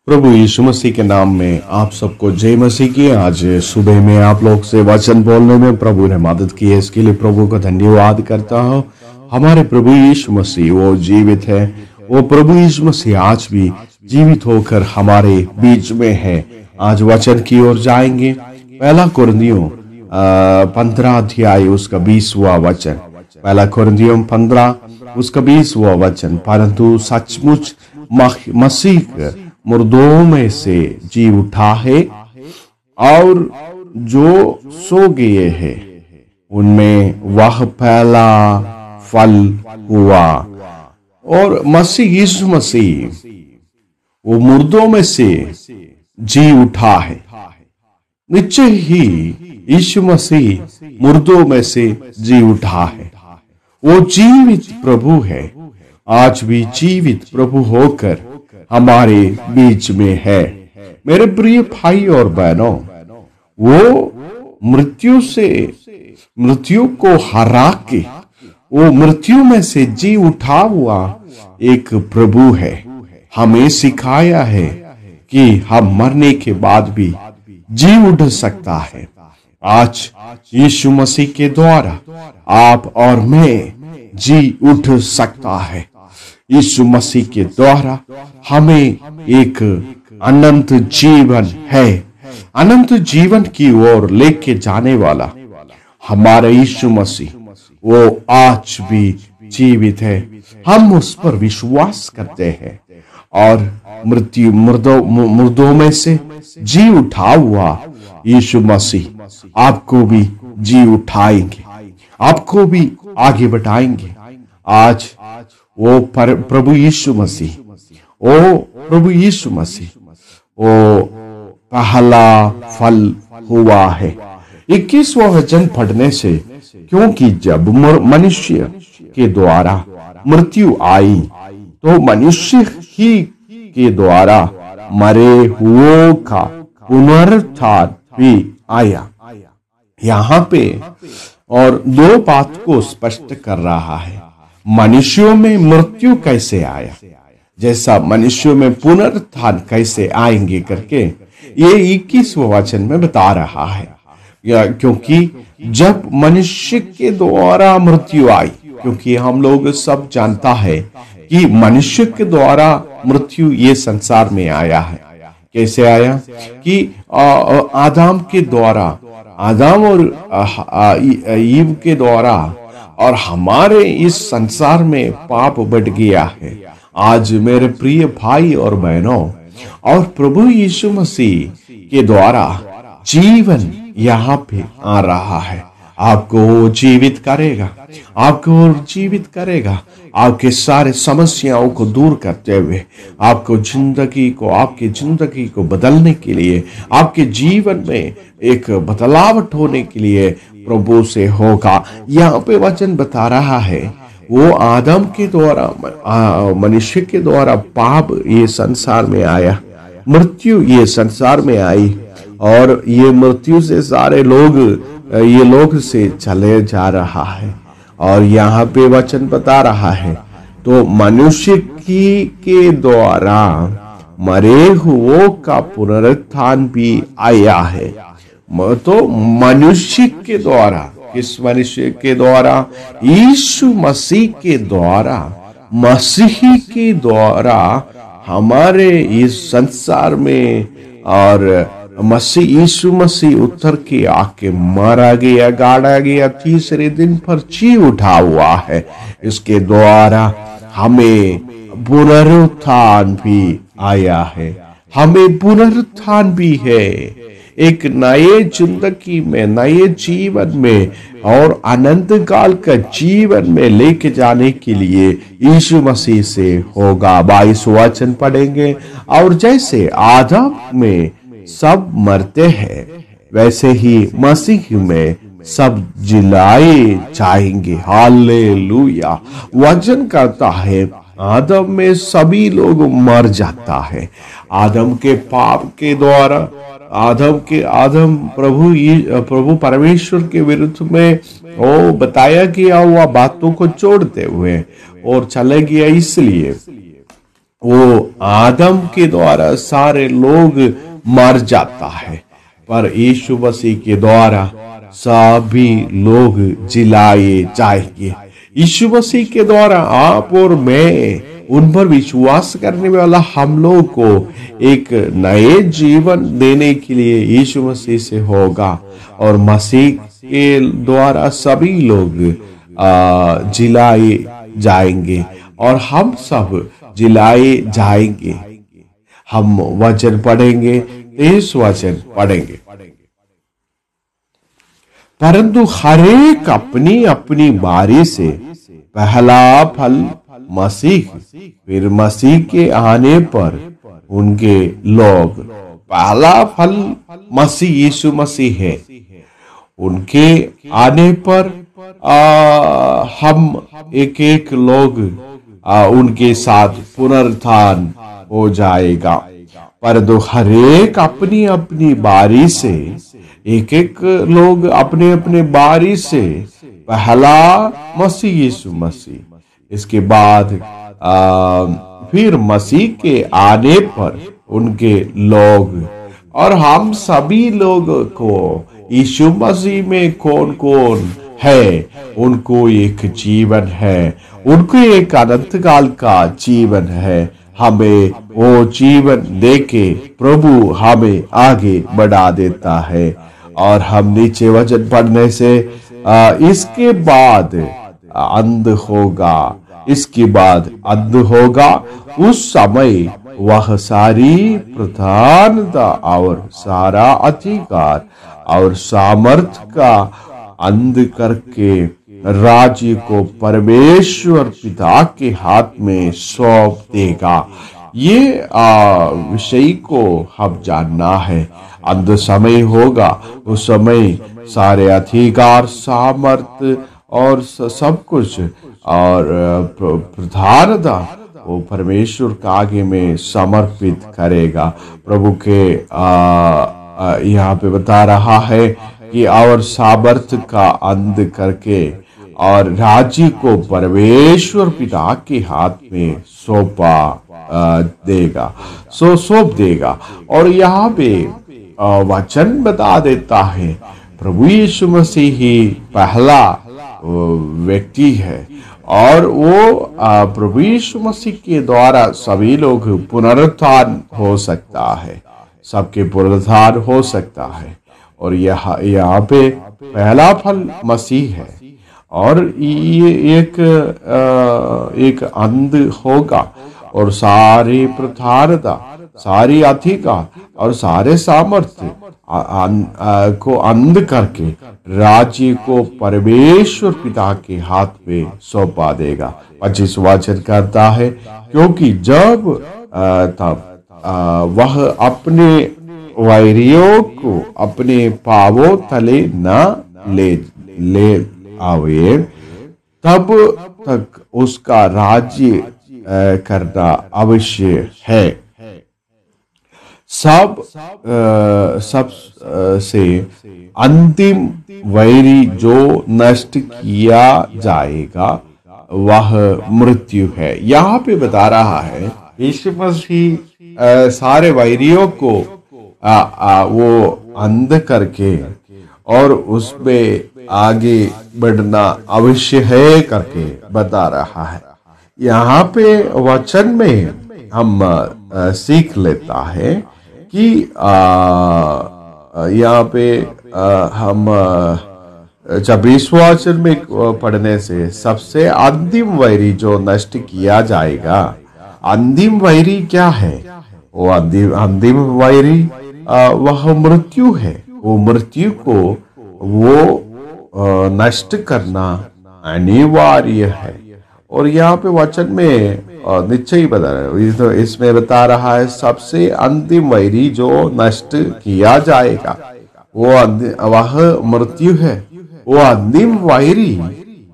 प्रभु यीशु मसीह के नाम में आप सबको जय मसीह की। आज सुबह में आप लोग से वचन बोलने में प्रभु ने मदद की है, इसके लिए प्रभु को धन्यवाद करता हूँ। हमारे प्रभु यीशु मसीह वो जीवित है। वो प्रभु यीशु मसीह आज भी जीवित होकर हमारे बीच में है। आज वचन की ओर जाएंगे। पहला कुरिन्थियों 15 अध्याय उसका 20वां वचन। पहला कुरिन्थियों 15 उसका 20वां वचन। परंतु सचमुच मसीह मुर्दों में से जी उठा है और जो सो गए हैं उनमें वह पहला फल हुआ। और मसीह यीशु मसीह वो मुर्दों में से जी उठा है। निश्चय ही यीशु मसीह मुर्दों में से जी उठा है। वो जीवित प्रभु है। आज भी जीवित प्रभु होकर हमारे बीच में है। मेरे प्रिय भाई और बहनों, वो मृत्यु को हरा के वो मृत्यु में से जी उठा हुआ एक प्रभु है। हमें सिखाया है कि हम मरने के बाद भी जी उठ सकता है। आज यीशु मसीह के द्वारा आप और मैं जी उठ सकता है। यीशु मसीह के द्वारा हमें एक अनंत जीवन है। अनंत जीवन की ओर लेके जाने वाला हमारा यीशु मसीह वो आज भी जीवित है। हम उस पर विश्वास करते हैं और मुर्दों में से जी उठा हुआ यीशु मसीह आपको भी जी उठाएंगे, आपको भी आगे बढ़ाएंगे। आज वो प्रभु यीशु मसीह वो पहला फल हुआ है। 21वां वचन पढ़ने से, क्योंकि जब मनुष्य के द्वारा मृत्यु आई तो मनुष्य ही के द्वारा मरे हुओं का पुनरुत्थान भी आया। यहाँ पे और दो बात को स्पष्ट कर रहा है। मनुष्यों में मृत्यु कैसे आया, जैसा मनुष्यों में पुनरुत्थान कैसे आएंगे करके ये 21वां वचन में बता रहा है। क्योंकि जब मनुष्य के द्वारा मृत्यु आई, क्योंकि हम लोग सब जानता है कि मनुष्य के द्वारा मृत्यु ये संसार में आया है। कैसे आया कि आदम के द्वारा, आदम और ईव के द्वारा, और हमारे इस संसार में पाप बढ़ गया है। आज मेरे प्रिय भाई और बहनों, और प्रभु यीशु मसीह के द्वारा जीवन यहाँ पे आ रहा है। आपको जीवित करेगा, आपको जीवित करेगा। आपके सारे समस्याओं को दूर करते हुए आपकी जिंदगी को बदलने के लिए, आपके जीवन में एक बदलावट होने के लिए प्रभु से होगा। यहाँ पे वचन बता रहा है वो आदम के द्वारा, मनुष्य के द्वारा पाप ये संसार में आया, मृत्यु ये संसार में आई, और ये मृत्यु से सारे लोग ये लोग से चले जा रहा है। और यहाँ पे वचन बता रहा है तो मनुष्य के द्वारा मरे हुओं का पुनरुत्थान भी आया है। तो मनुष्य के द्वारा, किस मनुष्य के द्वारा? यीशु मसीह के द्वारा, मसीही के द्वारा हमारे इस संसार में, और यीशु मसीह उतर के आके मारा गया, गाड़ा गया, तीसरे दिन पर जी उठा हुआ है। इसके द्वारा हमें पुनरुत्थान भी आया है, हमें पुनरुत्थान भी है। एक नए जिंदगी में, नए जीवन में और अनंत काल का जीवन में लेके जाने के लिए यीशु मसीह से होगा। 22 वचन पढ़ेंगे। और जैसे आदम में सब मरते हैं, वैसे ही मसीह में सब जिलाए जाएंगे। हालेलुया। वचन कहता है आदम में सभी लोग मर जाता है। आदम के पाप के द्वारा, आदम प्रभु परमेश्वर के विरुद्ध में वो बताया गया हुआ बातों को छोड़ते हुए और चले गया, इसलिए वो आदम के द्वारा सारे लोग मर जाता है, पर यीशु मसीह के द्वारा सभी लोग जिलाए जाएंगे। यीशु मसीह के द्वारा आप और मैं, उन पर विश्वास करने वाला हम लोग को एक नए जीवन देने के लिए यीशु मसीह से होगा, और मसीह के द्वारा सभी लोग जिलाए जाएंगे और हम सब जिलाए जाएंगे। हम वचन पढ़ेंगे, इस वचन पढ़ेंगे। परंतु हरेक अपनी अपनी बारी से पहला फल मसीह, फिर मसीह के आने पर उनके लोग। पहला फल मसीह यीशु मसीह है। उनके आने पर हम एक एक लोग उनके साथ पुनरुत्थान हो जाएगा। परंतु हरेक अपनी अपनी बारी से, एक एक लोग अपने अपने बारी से, पहला मसीह यीशु मसीह, इसके बाद फिर मसीह के आने पर उनके लोग। और हम सभी लोग को यीशु मसीह में कौन कौन है, उनको एक जीवन है, उनको एक अनंत काल का जीवन है। हमें वो जीवन देके प्रभु हमें आगे बढ़ा देता है। और हम नीचे वचन पढ़ने से इसके बाद अंत होगा, इसके बाद अंत होगा। उस समय वह सारी प्रधानता और सारा अधिकार और सामर्थ का अंत करके राज्य को परमेश्वर पिता के हाथ में सौंप देगा। ये विषय को हम जानना है। अंत समय होगा, उस समय सारे अधिकार, सामर्थ और सब कुछ और प्रधानता वो परमेश्वर के आगे में समर्पित करेगा। प्रभु के यहाँ पे बता रहा है कि और सामर्थ का अंत करके और राज्य को परमेश्वर पिता के हाथ में सौंपा देगा, सौंप देगा। और यहाँ पे वचन बता देता है प्रभु यीशु मसीह ही पहला व्यक्ति है, और वो प्रभु यीशु मसीह के द्वारा सभी लोग पुनरुत्थान हो सकता है, सबके पुनरुत्थान हो सकता है। और यहाँ पे पहला फल मसीह है, और ये एक अंत होगा, और सारी प्रधानता, सारी अधिकार और सारे सामर्थ्य को अंत करके राज्य को परमेश्वर पिता के हाथ में सौंपा देगा। 25 वचन करता है, क्योंकि जब तब वह अपने वैरियों को अपने पांवों तले न ले आवे, तब तक उसका राज्य करना अवश्य है। सब से अंतिम वैरी जो नष्ट किया जाएगा वह मृत्यु है। यहाँ पे बता रहा है यीशु मसीह सारे वैरियों को वो अंध करके और उसमें आगे बढ़ना अवश्य है करके बता रहा है। यहाँ पे वचन में हम सीख लेता है कि यहाँ पे हम 26 वचन में पढ़ने से सबसे अंतिम वैरी जो नष्ट किया जाएगा। अंतिम वैरी क्या है? वो अंतिम वैरी वह मृत्यु है। वो मृत्यु को वो नष्ट करना अनिवार्य है। और यहाँ पे वचन में निश्चय बता रहा है, तो इसमें बता रहा है सबसे अंतिम वैरी जो नष्ट किया जाएगा वह मृत्यु है। वो अंतिम वैरी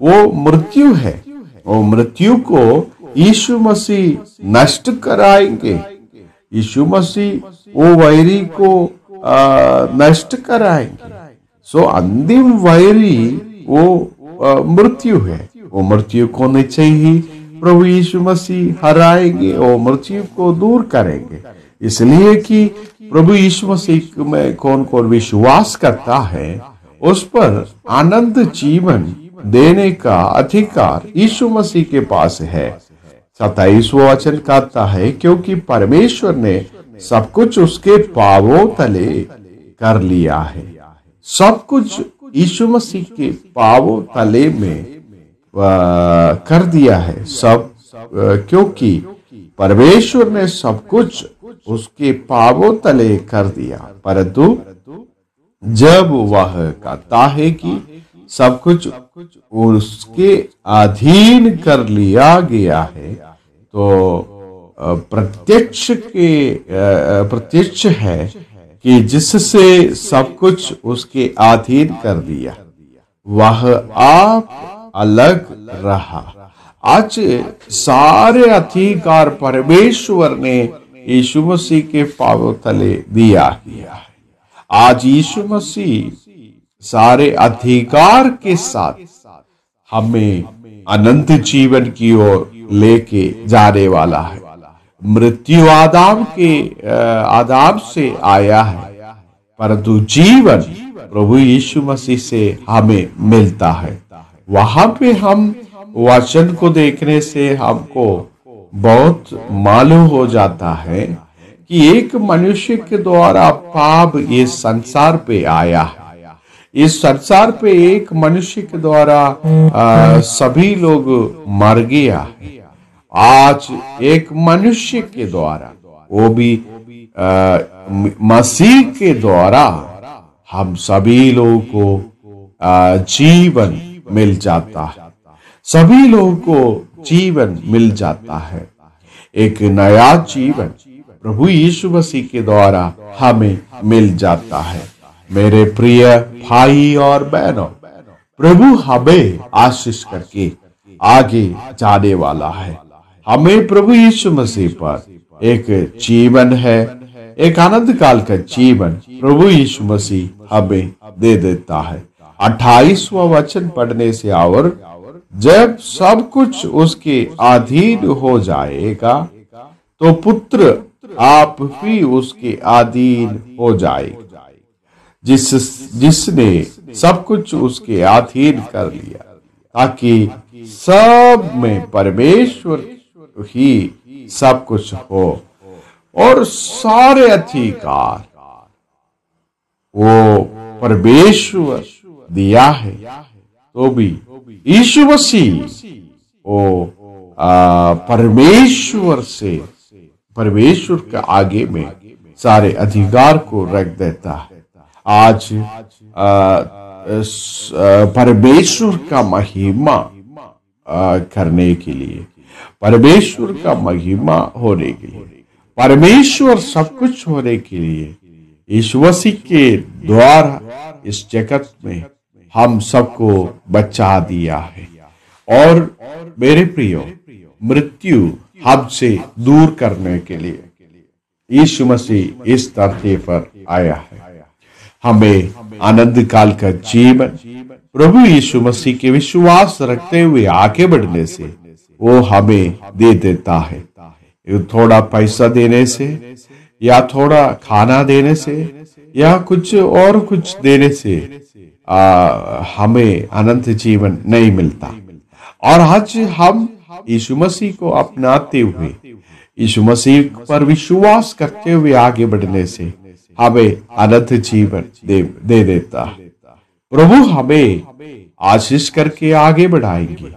वो मृत्यु है। वो मृत्यु को यीशु मसीह नष्ट कराएंगे। यीशु मसीह वो वैरी को नष्ट कराएंगे। सो अंतिम वैरी वो मृत्यु है। वो मृत्यु को निश्चय ही प्रभु यीशु मसीह हराएंगे और मृत्यु को दूर करेंगे। इसलिए कि प्रभु यीशु मसीह में कौन कौन विश्वास करता है उस पर आनंद जीवन देने का अधिकार यीशु मसीह के पास है। 27वां वचन कहता है, क्योंकि परमेश्वर ने सब कुछ उसके पांवों तले कर लिया है। सब कुछ यीशु मसीह के पांवों तले में कर दिया है। सब क्योंकि परमेश्वर ने सब कुछ उसके पांवों तले कर दिया। परंतु जब वह कहता है कि सब कुछ उसके अधीन कर लिया गया है, तो प्रत्यक्ष है कि जिससे सब कुछ उसके अधीन कर दिया वह आप अलग रहा। आज सारे अधिकार परमेश्वर ने यीशु मसीह के पांवों तले दिया है। आज यीशु मसीह सारे अधिकार के साथ हमें अनंत जीवन की ओर लेके जाने वाला है। मृत्यु आदाम से आया है, परंतु जीवन प्रभु यीशु मसीह से हमें मिलता है। वहां पे हम वचन को देखने से हमको बहुत मालूम हो जाता है कि एक मनुष्य के द्वारा पाप ये संसार पे आया है। इस संसार पे एक मनुष्य के द्वारा सभी लोग मर गया है। आज एक मनुष्य के द्वारा, वो भी मसीह के द्वारा, हम सभी लोगों को जीवन मिल जाता है। सभी लोगों को जीवन मिल जाता है। एक नया जीवन प्रभु यीशु मसीह के द्वारा हमें मिल जाता है। मेरे प्रिय भाई और बहनों, प्रभु हमें आशीष करके आगे जाने वाला है। हमें प्रभु यीशु मसीह पर एक जीवन है, एक आनंद काल का जीवन प्रभु यीशु मसीह हमें दे देता है। 28वां वचन पढ़ने से, और जब सब कुछ उसके अधीन हो जाएगा तो पुत्र आप भी उसके अधीन हो जाएगा। जिसने सब कुछ उसके अधीन कर लिया, ताकि सब में परमेश्वर ही सब कुछ हो और सारे अधिकार वो परमेश्वर दिया है। तो भी यीशु मसीह वो परमेश्वर के आगे में सारे अधिकार को रख देता है। आज परमेश्वर का महिमा करने के लिए, परमेश्वर का महिमा होने के लिए, परमेश्वर सब कुछ होने के लिए यीशु मसीह के द्वारा इस जगत में हम सबको बचा दिया है। और मेरे प्रियो, मृत्यु हमसे दूर करने के लिए यीशु मसीह इस धरती पर आया है। हमें आनंद काल का जीवन प्रभु यीशु मसीह के विश्वास रखते हुए आगे बढ़ने से वो हमें दे देता है। थोड़ा पैसा देने से या थोड़ा खाना देने से या कुछ और कुछ देने से हमें अनंत जीवन नहीं मिलता। और आज हम यीशु मसीह को अपनाते हुए, यीशु मसीह पर विश्वास करते हुए आगे बढ़ने से हमें अनंत जीवन दे देता है। प्रभु हमें आशीष करके आगे बढ़ाएंगे।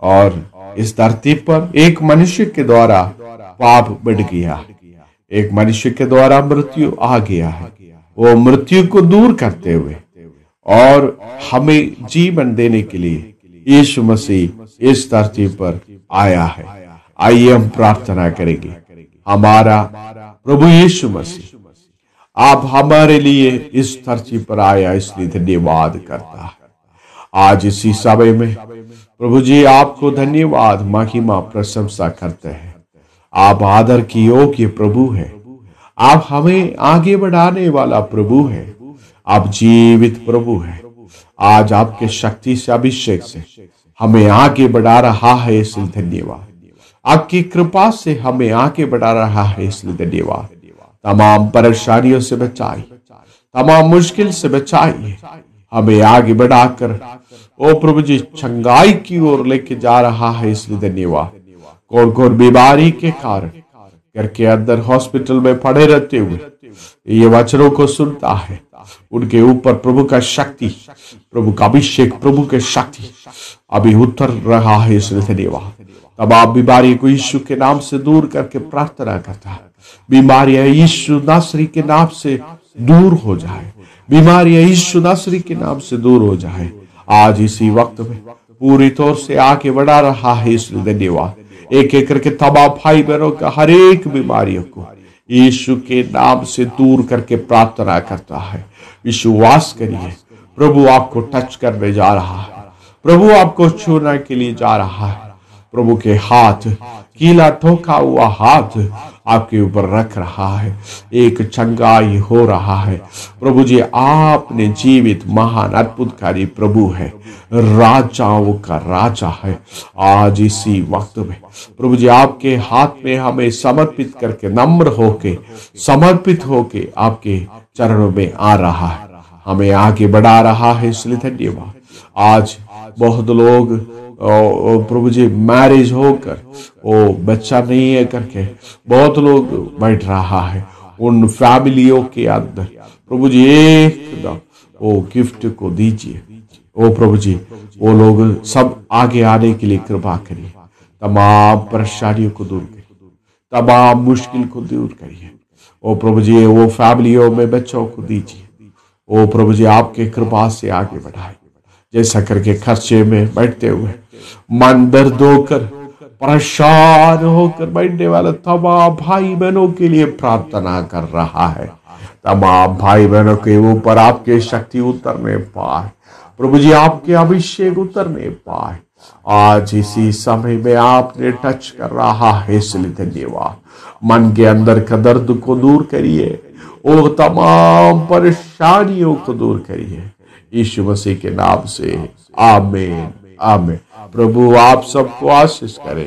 और इस धरती पर एक मनुष्य के द्वारा पाप बढ़ गया, एक मनुष्य के द्वारा मृत्यु आ गया है। वो मृत्यु को दूर करते हुए और हमें जीवन देने के लिए यीशु मसीह इस धरती पर आया है। आइए हम प्रार्थना करेंगे। हमारा प्रभु यीशु मसीह, आप हमारे लिए इस धरती पर आया, इसलिए धन्यवाद करता है। आज इसी समय में प्रभु जी आपको धन्यवाद, महिमा, प्रशंसा करते हैं। आप आदर की योग्य प्रभु है। आप हमें आगे बढ़ाने वाला प्रभु है। आप जीवित प्रभु है। आज आपके शक्ति से, अभिषेक से हमें आगे बढ़ा रहा है, इसलिए धन्यवाद। आपकी कृपा से हमें आगे बढ़ा रहा है, इसलिए धन्यवाद। तमाम परेशानियों से बचाइए, तमाम मुश्किल से बचाइए, हमें आगे बढ़ाकर ओ प्रभु जी चंगाई की ओर लेके जा रहा है, इसलिए धन्यवाद। कौन कौन बीमारी के कारण घर के अंदर हॉस्पिटल में पड़े रहते हुए ये वचनों को सुनता है, उनके ऊपर प्रभु का शक्ति, प्रभु का अभिषेक, प्रभु के शक्ति अभी उतर रहा है, इसलिए धन्यवाद। तब आप बीमारी को यीशु के नाम से दूर करके प्रार्थना करता है, बीमारियां यीशु नासरी के नाम से दूर हो जाए, बीमारियां यीशु नासरी के नाम से दूर हो जाए। आज इसी वक्त में पूरी तौर से आगे बढ़ा रहा है, इसलिए धन्यवाद। एक एक करके तमाम भाई बहनों का हर एक बीमारियों को यीशु के नाम से दूर करके प्रार्थना करता है। विश्वास करिए, प्रभु आपको टच करने जा रहा है, प्रभु आपको छूने के लिए जा रहा है। प्रभु के हाथ, कीला ठोका हुआ हाथ आपके ऊपर रख रहा है, एक चंगाई हो रहा है। प्रभु जी आपने जीवित महान अद्भुतकारी प्रभु है, राजाओं का राजा है। आज इसी वक्त में प्रभु जी आपके हाथ में हमें समर्पित करके, नम्र होके, समर्पित होके आपके चरणों में आ रहा है, हमें आगे बढ़ा रहा है, इसलिए धन्यवाद। आज बहुत लोग प्रभु जी मैरिज होकर वो बच्चा नहीं है करके बहुत लोग बैठ रहा है, उन फैमिलियों के अंदर प्रभु जी एकदम वो गिफ्ट को दीजिए। ओ प्रभु जी वो लोग सब आगे आने के लिए कृपा करिए, तमाम परेशानियों को दूर करिए, तमाम मुश्किल को दूर करिए। ओ प्रभु जी वो फैमिलियों में बच्चों को दीजिए, ओ प्रभु जी आपके कृपा से आगे बढ़ाए। जैसा करके खर्चे में बैठते हुए मन दर्द होकर, परेशान होकर बैठने वाले तमाम भाई बहनों के लिए प्रार्थना कर रहा है, तमाम भाई बहनों के ऊपर आपके शक्ति उतरने पाए, प्रभु जी आपके अभिषेक उतरने पाए। आज इसी समय में आपने टच कर रहा है, इसलिए धन्यवाद। मन के अंदर का दर्द को दूर करिए, वो तमाम परेशानियों को दूर करिए, यीशु मसीह के नाम से आमीन आमीन। प्रभु आप सबको आशीष करे।